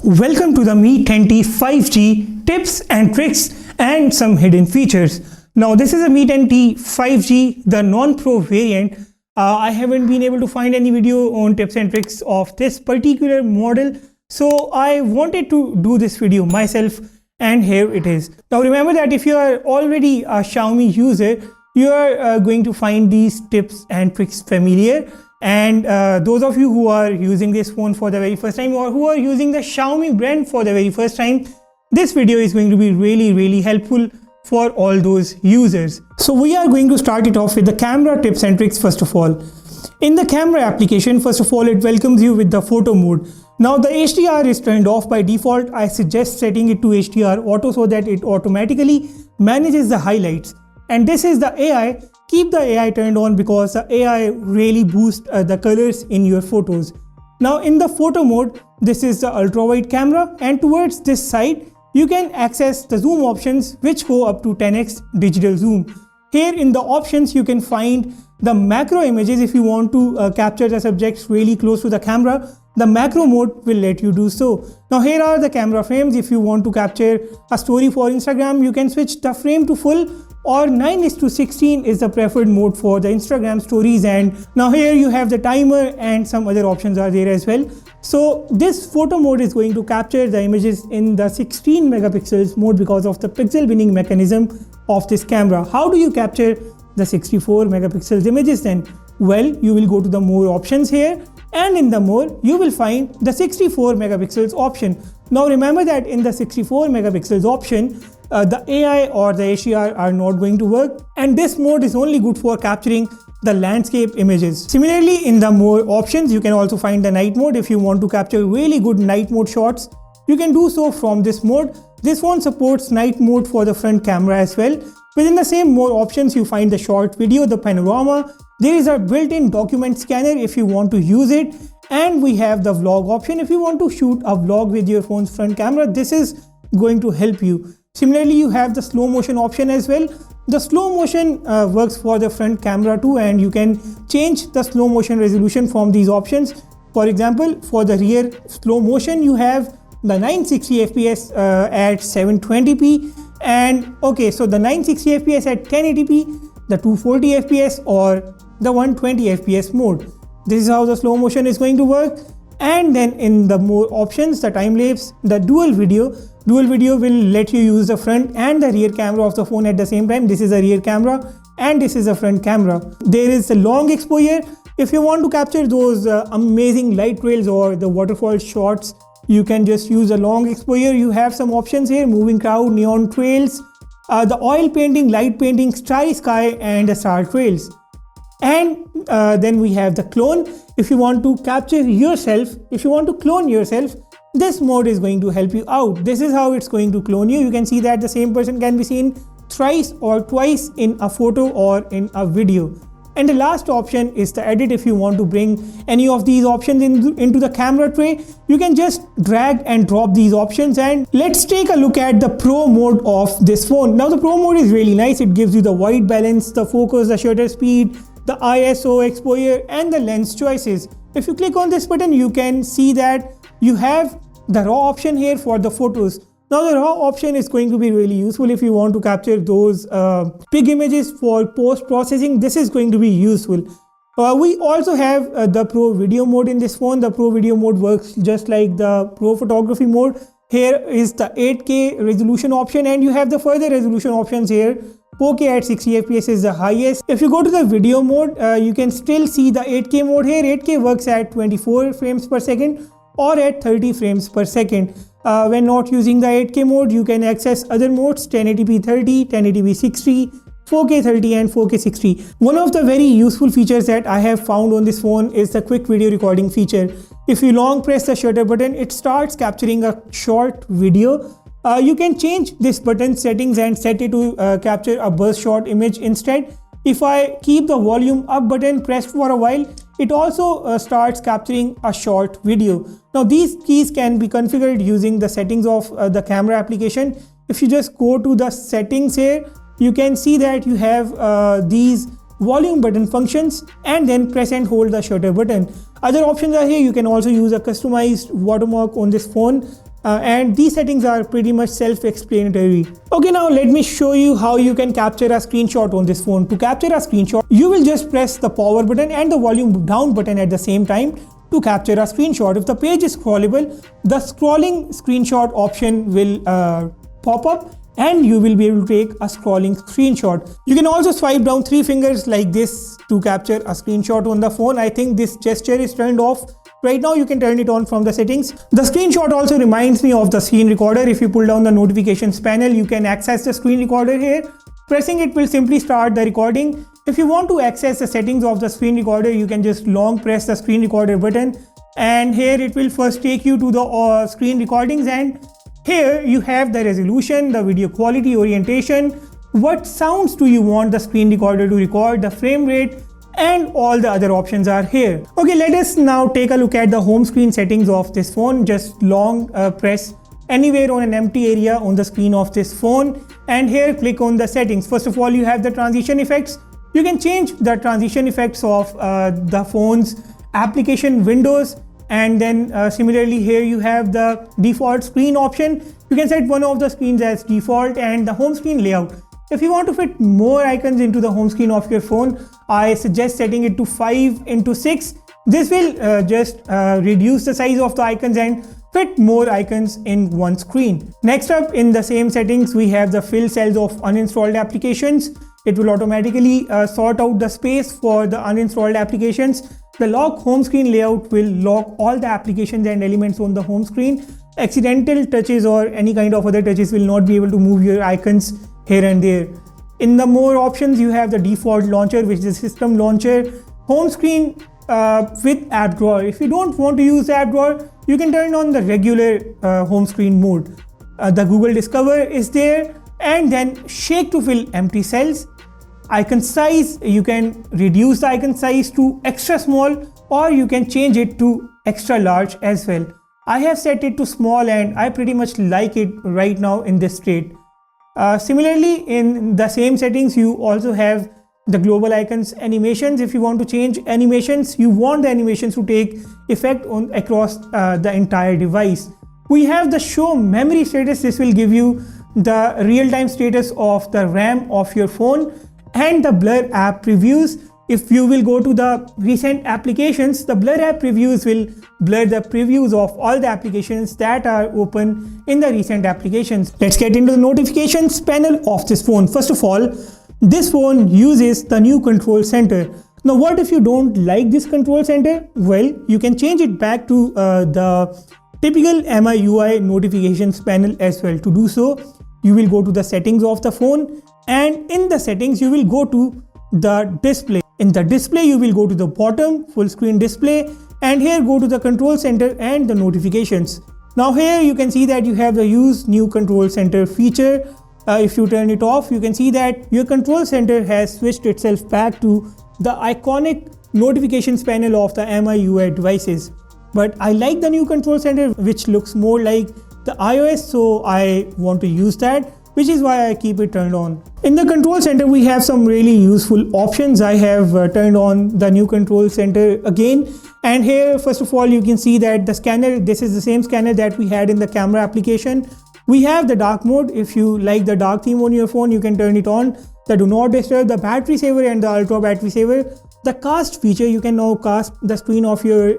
Welcome to the Mi 10T 5G tips and tricks and some hidden features. Now this is a Mi 10T 5G, the non-pro variant. I haven't been able to find any video on tips and tricks of this particular model, so I wanted to do this video myself, and here it is. Now remember that if you are already a Xiaomi user, you are going to find these tips and tricks familiar. And those of you who are using this phone for the very first time, or who are using the Xiaomi brand for the very first time, this video is going to be really helpful for all those users. So we are going to start it off with the camera tips and tricks first of all. In the camera application, first of all, it welcomes you with the photo mode. Now the HDR is turned off by default. I suggest setting it to HDR auto so that it automatically manages the highlights. And this is the AI. Keep the AI turned on because the AI really boosts the colors in your photos. Now in the photo mode, this is the ultra wide camera, and towards this side you can access the zoom options which go up to 10x digital zoom. Here in the options you can find the macro images. If you want to capture the subjects really close to the camera, the macro mode will let you do so. Now here are the camera frames. If you want to capture a story for Instagram, you can switch the frame to full, or 9:16 is the preferred mode for the Instagram stories. And now here you have the timer and some other options are there as well. So this photo mode is going to capture the images in the 16 megapixels mode because of the pixel binning mechanism of this camera. How do you capture the 64 megapixels images then? Well, you will go to the more options here, and in the more you will find the 64 megapixels option. Now remember that in the 64 megapixels option, the AI or the HDR are not going to work, and this mode is only good for capturing the landscape images. Similarly, in the more options you can also find the night mode. If you want to capture really good night mode shots, you can do so from this mode. This one supports night mode for the front camera as well. Within the same more options you find the short video, the panorama. There is a built-in document scanner if you want to use it, and we have the vlog option. If you want to shoot a vlog with your phone's front camera, this is going to help you. Similarly, you have the slow motion option as well. The slow motion works for the front camera too, and you can change the slow motion resolution from these options. For example, for the rear slow motion, you have the 960 fps at 720p, and okay, so the 960 fps at 1080p, the 240 fps or the 120 fps mode. This is how the slow motion is going to work. And then in the more options, the time lapse, the dual video will let you use the front and the rear camera of the phone at the same time. This is a rear camera and this is a front camera. There is a long exposure. If you want to capture those amazing light trails or the waterfall shots, you can just use a long exposure. You have some options here: moving crowd, neon trails, the oil painting, light painting, starry sky, and the star trails. And then we have the clone. If you want to capture yourself, if you want to clone yourself, this mode is going to help you out. This is how it's going to clone you. You can see that the same person can be seen thrice or twice in a photo or in a video. And the last option is the edit. If you want to bring any of these options into the camera tray, you can just drag and drop these options. And let's take a look at the pro mode of this phone. Now the pro mode is really nice. It gives you the white balance, the focus, the shutter speed, the ISO, exposure, and the lens choices. If you click on this button, you can see that you have the raw option here for the photos. Now the raw option is going to be really useful if you want to capture those big images for post-processing. This is going to be useful. We also have the pro video mode in this phone. The pro video mode works just like the pro photography mode. Here is the 8K resolution option, and you have the further resolution options here. 4K at 60 fps is the highest. If you go to the video mode, you can still see the 8K mode here. 8K works at 24 frames per second or at 30 frames per second. When not using the 8K mode, you can access other modes: 1080p 30, 1080p 60, 4K 30 and 4K 60. One of the very useful features that I have found on this phone is the quick video recording feature. If you long press the shutter button, it starts capturing a short video. You can change this button settings and set it to capture a burst shot image instead. If I keep the volume up button pressed for a while, it also starts capturing a short video. Now these keys can be configured using the settings of the camera application. If you just go to the settings here, you can see that you have these volume button functions, and then press and hold the shutter button. Other options are here. You can also use a customized watermark on this phone. and these settings are pretty much self-explanatory. Okay, now let me show you how you can capture a screenshot on this phone. To capture a screenshot, you will just press the power button and the volume down button at the same time to capture a screenshot. If the page is scrollable, the scrolling screenshot option will pop up and you will be able to take a scrolling screenshot. You can also swipe down 3 fingers like this to capture a screenshot on the phone. I think this gesture is turned off. Right now you can turn it on from the settings. The screenshot also reminds me of the screen recorder. If you pull down the notifications panel, you can access the screen recorder here. Pressing it will simply start the recording. If you want to access the settings of the screen recorder, you can just long press the screen recorder button, and here it will first take you to the screen recordings, and here you have the resolution, the video quality, orientation, what sounds do you want the screen recorder to record, the frame rate, and all the other options are here. Okay, let us now take a look at the home screen settings of this phone. Just long press anywhere on an empty area on the screen of this phone, and here click on the settings. First of all, you have the transition effects. You can change the transition effects of the phone's application windows, and then similarly here you have the default screen option. You can set one of the screens as default, and the home screen layout. If you want to fit more icons into the home screen of your phone, I suggest setting it to 5:6. This will just reduce the size of the icons and fit more icons in one screen. Next up, in the same settings, we have the fill cells of uninstalled applications. It will automatically sort out the space for the uninstalled applications. The lock home screen layout will lock all the applications and elements on the home screen. Accidental touches or any kind of other touches will not be able to move your icons here and there. In the more options, you have the default launcher, which is system launcher, home screen with app drawer. If you don't want to use the app drawer, you can turn on the regular home screen mode. The Google Discover is there, and then shake to fill empty cells. Icon size, you can reduce the icon size to extra small, or you can change it to extra large as well. I have set it to small and I pretty much like it right now in this state. Similarly, in the same settings, you also have the global icons animations. If you want to change animations, you want the animations to take effect on across the entire device. We have the show memory status. This will give you the real-time status of the RAM of your phone, and the blur app previews. If you will go to the recent applications, the blur app previews will blur the previews of all the applications that are open in the recent applications. Let's get into the notifications panel of this phone. First of all, this phone uses the new control center. Now, what if you don't like this control center? Well, you can change it back to the typical MIUI notifications panel as well. To do so, you will go to the settings of the phone, and in the settings you will go to the display. In the display, you will go to the bottom full screen display, and here go to the control center and the notifications. Now here you can see that you have the use new control center feature. If you turn it off, you can see that your control center has switched itself back to the iconic notifications panel of the MIUI devices. But I like the new control center, which looks more like the iOS, so I want to use that, which is why I keep it turned on. In the control center, we have some really useful options. I have turned on the new control center again, and here first of all you can see that the scanner, this is the same scanner that we had in the camera application. We have the dark mode. If you like the dark theme on your phone, you can turn it on. The do not disturb, the battery saver, and the ultra battery saver. The cast feature, you can now cast the screen of your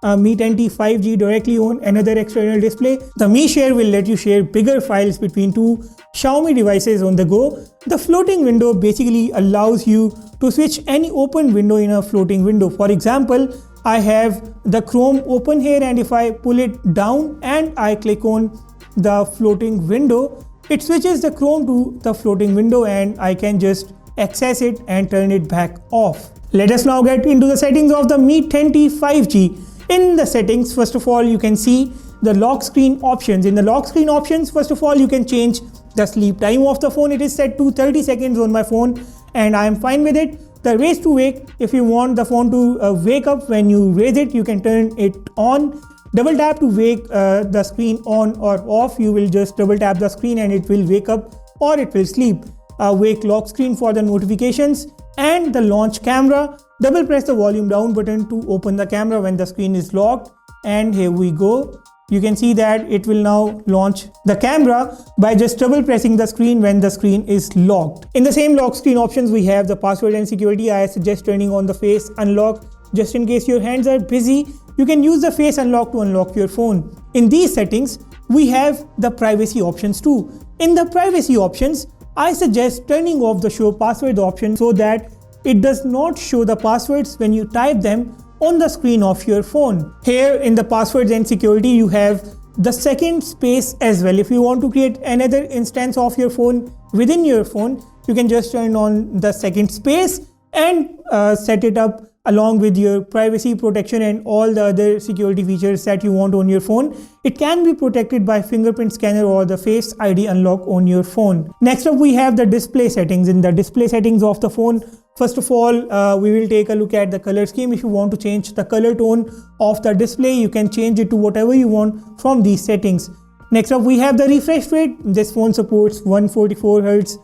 Mi 10T 5G directly on another external display. The Mi Share will let you share bigger files between two Xiaomi devices on the go. The floating window basically allows you to switch any open window in a floating window. For example, I have the Chrome open here, and if I pull it down and I click on the floating window, it switches the Chrome to the floating window, and I can just access it and turn it back off. Let us now get into the settings of the Mi 10T 5G. In the settings, first of all, you can see the lock screen options. In the lock screen options, first of all, you can change the sleep time of the phone. It is set to 30 seconds on my phone, and I am fine with it. The raise to wake, if you want the phone to wake up when you raise it, you can turn it on. Double tap to wake the screen on or off. You will just double tap the screen and it will wake up or it will sleep. Wake lock screen for the notifications, and the launch camera. Double press the volume down button to open the camera when the screen is locked, and here we go. you can see that it will now launch the camera by just double pressing the screen when the screen is locked. In the same lock screen options, we have the password and security. I suggest turning on the face unlock. Just in case your hands are busy, you can use the face unlock to unlock your phone. In these settings, we have the privacy options too. In the privacy options, I suggest turning off the show password option so that it does not show the passwords when you type them on the screen of your phone. Here in the passwords and security, you have the second space as well. If you want to create another instance of your phone within your phone, you can just turn on the second space and set it up along with your privacy protection and all the other security features that you want on your phone. It can be protected by fingerprint scanner or the Face ID unlock on your phone. Next up, we have the display settings. In the display settings of the phone, first of all, we will take a look at the color scheme. If you want to change the color tone of the display, you can change it to whatever you want from these settings. Next up, we have the refresh rate. This phone supports 144 Hz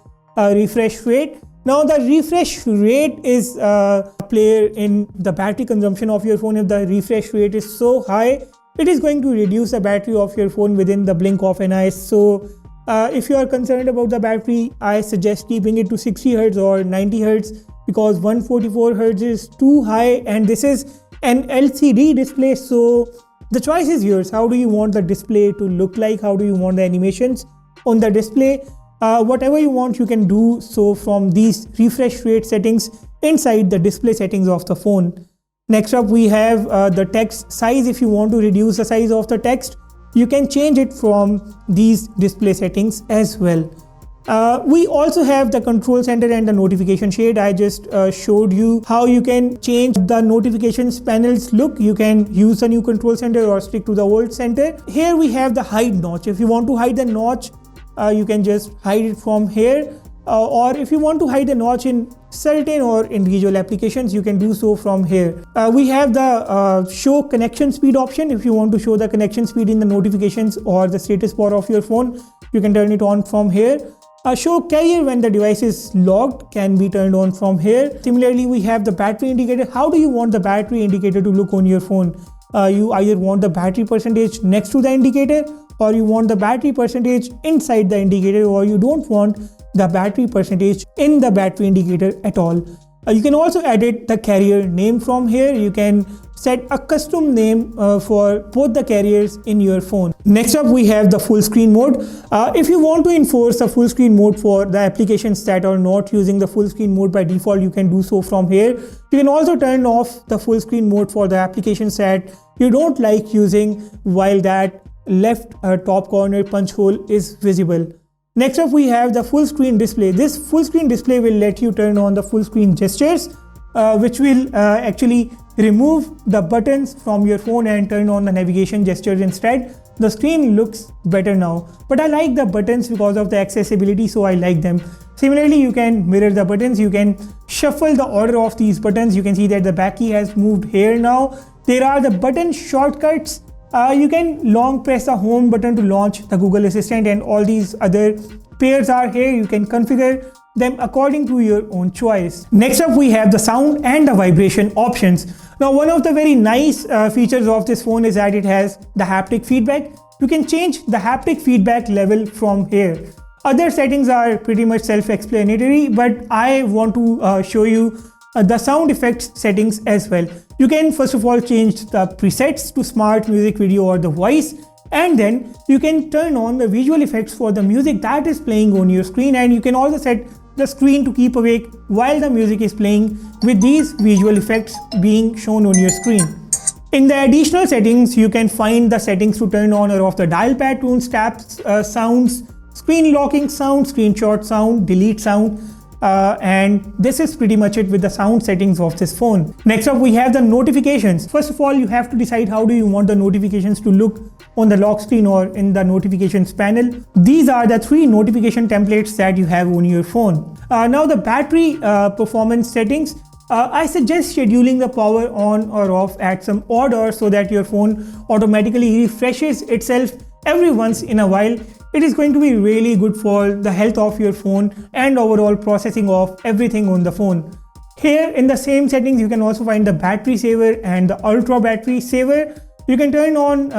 refresh rate. Now the refresh rate is a player in the battery consumption of your phone. If the refresh rate is so high, it is going to reduce the battery of your phone within the blink of an eye. So if you are concerned about the battery, I suggest keeping it to 60 Hz or 90 Hz because 144 Hz is too high and this is an LCD display. So the choice is yours. How do you want the display to look like? How do you want the animations on the display? Whatever you want, you can do so from these refresh rate settings inside the display settings of the phone. Next up, we have the text size. If you want to reduce the size of the text, you can change it from these display settings as well. We also have the control center and the notification shade. I just showed you how you can change the notifications panel's look. You can use the new control center or stick to the old center. Here we have the hide notch. If you want to hide the notch, you can just hide it from here, or if you want to hide the notch in certain or individual applications, you can do so from here. We have the show connection speed option. If you want to show the connection speed in the notifications or the status bar of your phone, you can turn it on from here. Show carrier when the device is locked can be turned on from here. Similarly, we have the battery indicator. How do you want the battery indicator to look on your phone? You either want the battery percentage next to the indicator, or you want the battery percentage inside the indicator, or you don't want the battery percentage in the battery indicator at all. You can also edit the carrier name from here. You can set a custom name for both the carriers in your phone. Next up, we have the full screen mode. If you want to enforce the full screen mode for the applications that are not using the full screen mode by default, you can do so from here. You can also turn off the full screen mode for the applications that you don't like using while that left top corner punch hole is visible. Next up, we have the full screen display. This full screen display will let you turn on the full screen gestures, which will actually remove the buttons from your phone and turn on the navigation gestures instead. The screen looks better now, but I like the buttons because of the accessibility, so I like them. Similarly, you can mirror the buttons. You can shuffle the order of these buttons. You can see that the back key has moved here now. There are the button shortcuts. You can long press the home button to launch the Google Assistant, and all these other pairs are here. You can configure them according to your own choice. Next up, we have the sound and the vibration options. Now, one of the very nice features of this phone is that it has the haptic feedback. You can change the haptic feedback level from here. Other settings are pretty much self-explanatory, but I want to show you the sound effects settings as well. You can first of all change the presets to smart music, video, or the voice, and then you can turn on the visual effects for the music that is playing on your screen, and you can also set the screen to keep awake while the music is playing with these visual effects being shown on your screen. In the additional settings, you can find the settings to turn on or off the dial pad tunes, taps, sounds, screen locking sound, screenshot sound, delete sound, and this is pretty much it with the sound settings of this phone. Next up, we have the notifications. First of all, you have to decide how do you want the notifications to look on the lock screen or in the notifications panel. These are the 3 notification templates that you have on your phone. Now the battery performance settings. I suggest scheduling the power on or off at some order so that your phone automatically refreshes itself every once in a while. It is going to be really good for the health of your phone and overall processing of everything on the phone. Here in the same settings, you can also find the battery saver and the ultra battery saver. You can turn on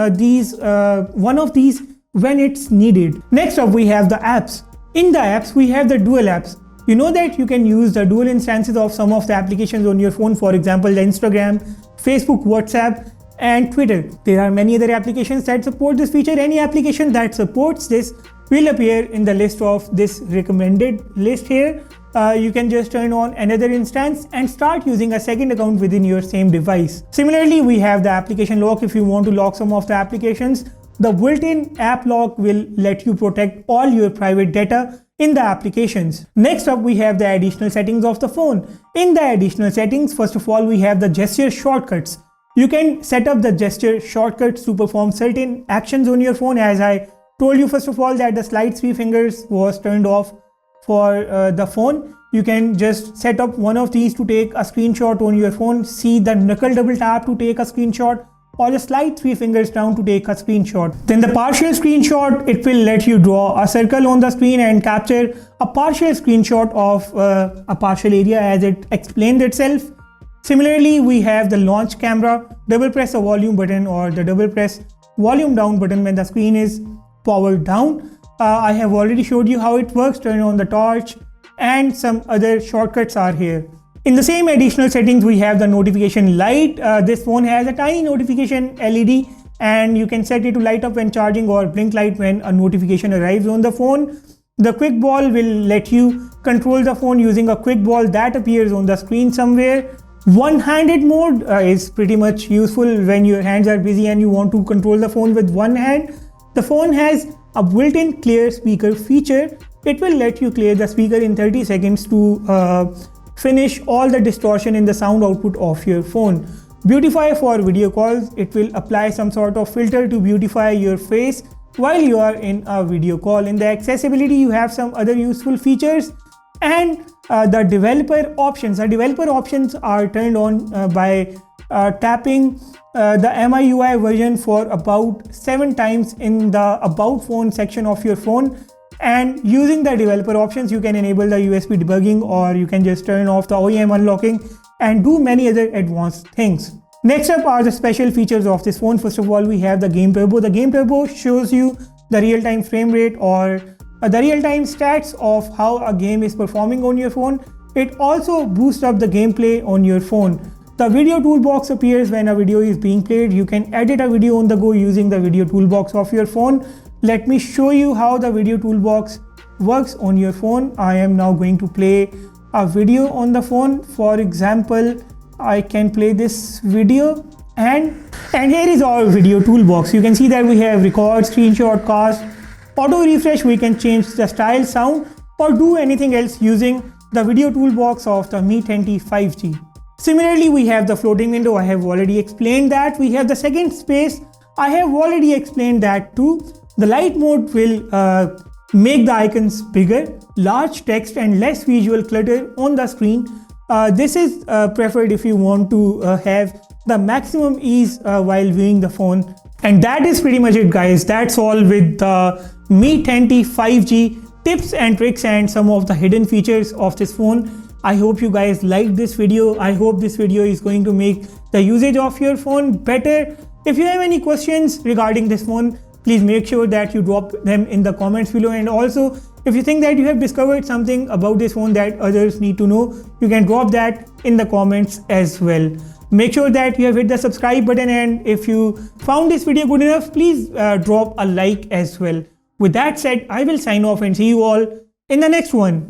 one of these when it's needed. Next up, we have the apps. In the apps, we have the dual apps. You know that you can use the dual instances of some of the applications on your phone, for example, the Instagram, Facebook, WhatsApp, and Twitter. There are many other applications that support this feature. Any application that supports this will appear in the list of this recommended list here. You can just turn on another instance and start using a second account within your same device. Similarly, we have the application lock. If you want to lock some of the applications, the built-in app lock will let you protect all your private data in the applications. Next up, we have the additional settings of the phone. In the additional settings, first of all, we have the gesture shortcuts. You can set up the gesture shortcuts to perform certain actions on your phone. As I told you first of all that the slide 3 fingers was turned off for the phone. You can just set up one of these to take a screenshot on your phone. See the knuckle double tap to take a screenshot, or just slide 3 fingers down to take a screenshot. Then the partial screenshot, it will let you draw a circle on the screen and capture a partial screenshot of a partial area as it explained itself. Similarly, we have the launch camera. Double press the volume button or the double press volume down button when the screen is powered down. I have already showed you how it works. Turn on the torch, and some other shortcuts are here. In the same additional settings, we have the notification light. This phone has a tiny notification LED, and you can set it to light up when charging or blink light when a notification arrives on the phone. The quick ball will let you control the phone using a quick ball that appears on the screen somewhere. One-handed mode is pretty much useful when your hands are busy and you want to control the phone with one hand. The phone has a built-in clear speaker feature. It will let you clear the speaker in 30 seconds to finish all the distortion in the sound output of your phone. Beautify for video calls. It will apply some sort of filter to beautify your face while you are in a video call. In the accessibility, you have some other useful features. And the developer options. The developer options are turned on by tapping the MIUI version for about 7 times in the About Phone section of your phone. And using the developer options, you can enable the USB debugging, or you can just turn off the OEM unlocking and do many other advanced things. Next up are the special features of this phone. First of all, we have the Game Turbo. The Game Turbo shows you the real-time frame rate or the real-time stats of how a game is performing on your phone. It also boosts up the gameplay on your phone. The video toolbox appears when a video is being played. You can edit a video on the go using the video toolbox of your phone. Let me show you how the video toolbox works on your phone. I am now going to play a video on the phone. For example, I can play this video, and here is our video toolbox. You can see that we have record, screenshot, cast, auto refresh. We can change the style, sound, or do anything else using the video toolbox of the Mi 10T 5G. Similarly, we have the floating window. I have already explained that. We have the second space. I have already explained that too. The light mode will make the icons bigger, large text, and less visual clutter on the screen. This is preferred if you want to have the maximum ease while viewing the phone. And that is pretty much it, guys. That's all with the Mi 10T 5G tips and tricks and some of the hidden features of this phone. I hope you guys liked this video. I hope this video is going to make the usage of your phone better. If you have any questions regarding this phone, please make sure that you drop them in the comments below. And also, if you think that you have discovered something about this phone that others need to know, you can drop that in the comments as well. Make sure that you have hit the subscribe button, and if you found this video good enough, please drop a like as well. With that said, I will sign off and see you all in the next one.